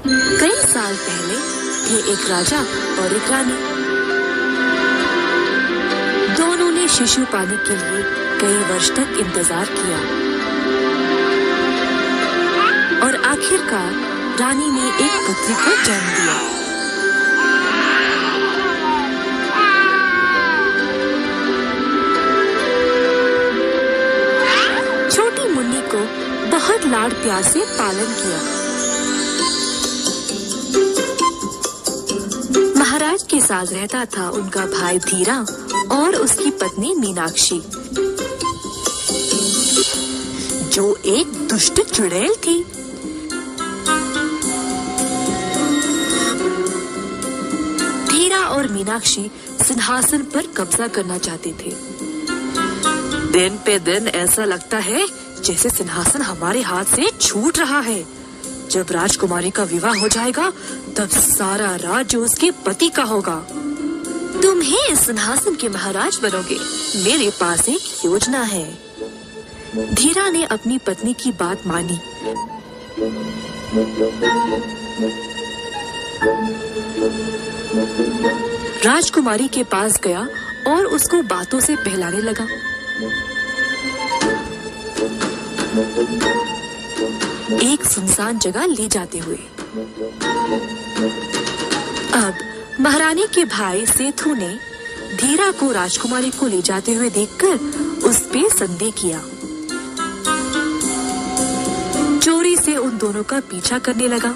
कई साल पहले थे एक राजा और एक रानी। दोनों ने शिशु पाने के लिए कई वर्ष तक इंतजार किया और आखिरकार रानी ने एक पुत्री को जन्म दिया। छोटी मुन्नी को बहुत लाड़ प्यार से पालन किया। महाराज के साथ रहता था उनका भाई धीरा और उसकी पत्नी मीनाक्षी, जो एक दुष्ट चुड़ैल थी। धीरा और मीनाक्षी सिंहासन पर कब्जा करना चाहते थे। दिन पे दिन ऐसा लगता है जैसे सिंहासन हमारे हाथ से छूट रहा है। जब राजकुमारी का विवाह हो जाएगा तब सारा राज्य उसके पति का होगा। तुम ही इस सिंहासन के महाराज बनोगे। मेरे पास एक योजना है। धीरा ने अपनी पत्नी की बात मानी। राजकुमारी के पास गया और उसको बातों से बहलाने लगा। एक सुनसान जगह ले जाते हुए। अब महारानी के भाई सेठू ने धीरा को राजकुमारी को ले जाते हुए देखकर उस पे संदेह किया। चोरी से उन दोनों का पीछा करने लगा।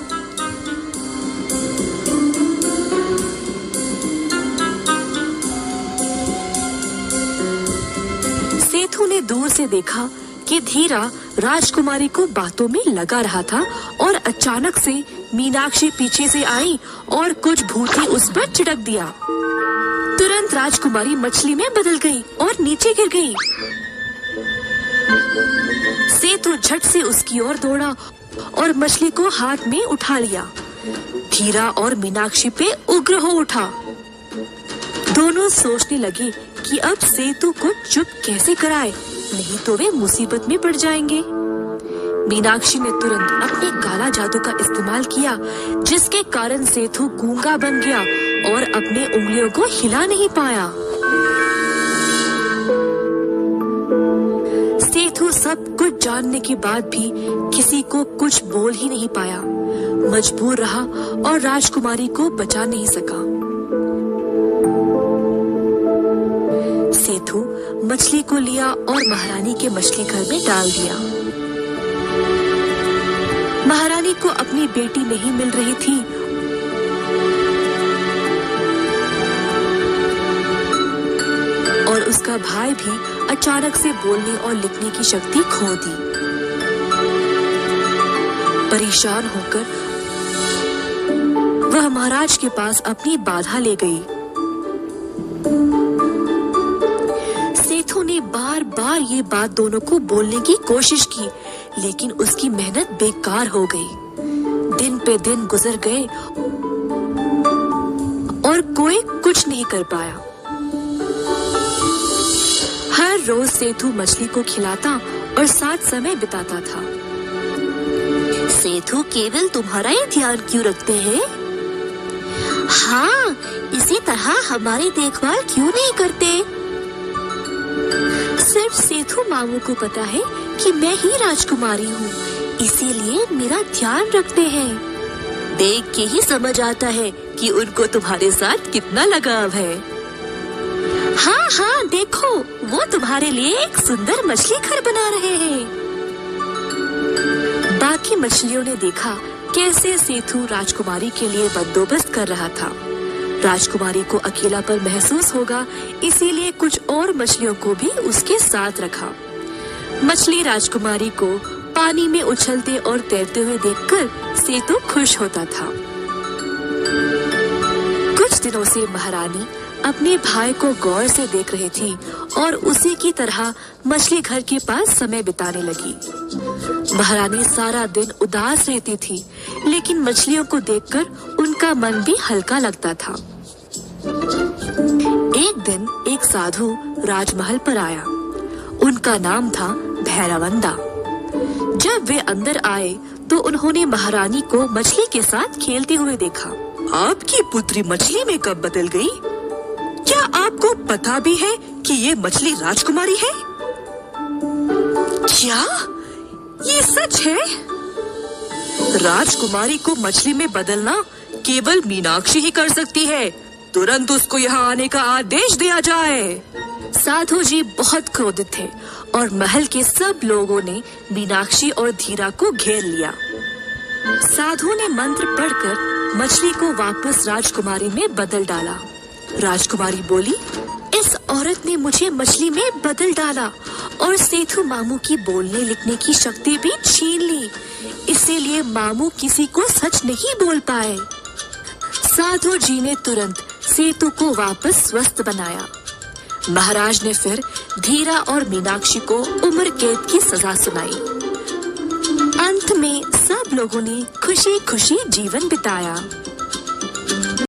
सेठू ने दूर से देखा कि धीरा राजकुमारी को बातों में लगा रहा था और अचानक से मीनाक्षी पीछे से आई और कुछ भूती उस पर छिड़क दिया। तुरंत राजकुमारी मछली में बदल गई और नीचे गिर गई। सेठू झट से उसकी ओर दौड़ा और मछली को हाथ में उठा लिया। धीरा और मीनाक्षी पे उग्र हो उठा। दोनों सोचने लगे कि अब सेठू को चुप कैसे कराए, नहीं तो वे मुसीबत में पड़ जाएंगे। मीनाक्षी ने तुरंत अपने काला जादू का इस्तेमाल किया, जिसके कारण सेठू गूंगा बन गया और अपने उंगलियों को हिला नहीं पाया। सेठू सब कुछ जानने के बाद भी किसी को कुछ बोल ही नहीं पाया। मजबूर रहा और राजकुमारी को बचा नहीं सका। सेठू मछली को लिया और महारानी के मछली घर में डाल दिया। महारानी को अपनी बेटी नहीं मिल रही थी। और उसका भाई भी अचानक से बोलने और लिखने की शक्ति खो दी। परेशान होकर वह महाराज के पास अपनी बाधा ले गई। सेठू ने बार बार ये बात दोनों को बोलने की कोशिश की, लेकिन उसकी मेहनत बेकार हो गई। दिन पे दिन गुजर गए और कोई कुछ नहीं कर पाया। हर रोज सेठू मछली को खिलाता और साथ समय बिताता था। सेठू केवल तुम्हारा ही ध्यान क्यों रखते हैं? हाँ, इसी तरह हमारी देखभाल क्यों नहीं करते? सिर्फ सेठू मामू को पता है कि मैं ही राजकुमारी हूँ, इसीलिए मेरा ध्यान रखते हैं। देख के ही समझ आता है कि उनको तुम्हारे साथ कितना लगाव है। हाँ हाँ, देखो वो तुम्हारे लिए एक सुंदर मछली घर बना रहे हैं। बाकी मछलियों ने देखा कैसे सेठू राजकुमारी के लिए बंदोबस्त कर रहा था। राजकुमारी को अकेलापन महसूस होगा, इसीलिए कुछ और मछलियों को भी उसके साथ रखा। मछली राजकुमारी को पानी में उछलते और तैरते हुए देखकर सेठू खुश होता था। कुछ दिनों से महारानी अपने भाई को गौर से देख रही थी और उसी की तरह मछली घर के पास समय बिताने लगी। महारानी सारा दिन उदास रहती थी, लेकिन मछलियों को देखकर उनका मन भी हल्का लगता था। एक दिन एक साधु राजमहल पर आया। उनका नाम था भैरवंदा। जब वे अंदर आए तो उन्होंने महारानी को मछली के साथ खेलते हुए देखा। आपकी पुत्री मछली में कब बदल गई? क्या आपको पता भी है कि ये मछली राजकुमारी है? क्या ये सच है? राजकुमारी को मछली में बदलना केवल मीनाक्षी ही कर सकती है। तुरंत उसको यहाँ आने का आदेश दिया जाए। साधु जी बहुत क्रोधित थे और महल के सब लोगों ने मीनाक्षी और धीरा को घेर लिया। साधु ने मंत्र पढ़कर मछली को वापस राजकुमारी में बदल डाला। राजकुमारी बोली, इस औरत ने मुझे मछली में बदल डाला और सेठू मामू की बोलने लिखने की शक्ति भी छीन ली, इसीलिए मामू किसी को सच नहीं बोल पाए। साधु जी ने तुरंत सेतु को वापस स्वस्थ बनाया। महाराज ने फिर धीरा और मीनाक्षी को उम्र कैद की सजा सुनाई। अंत में सब लोगों ने खुशी खुशी जीवन बिताया।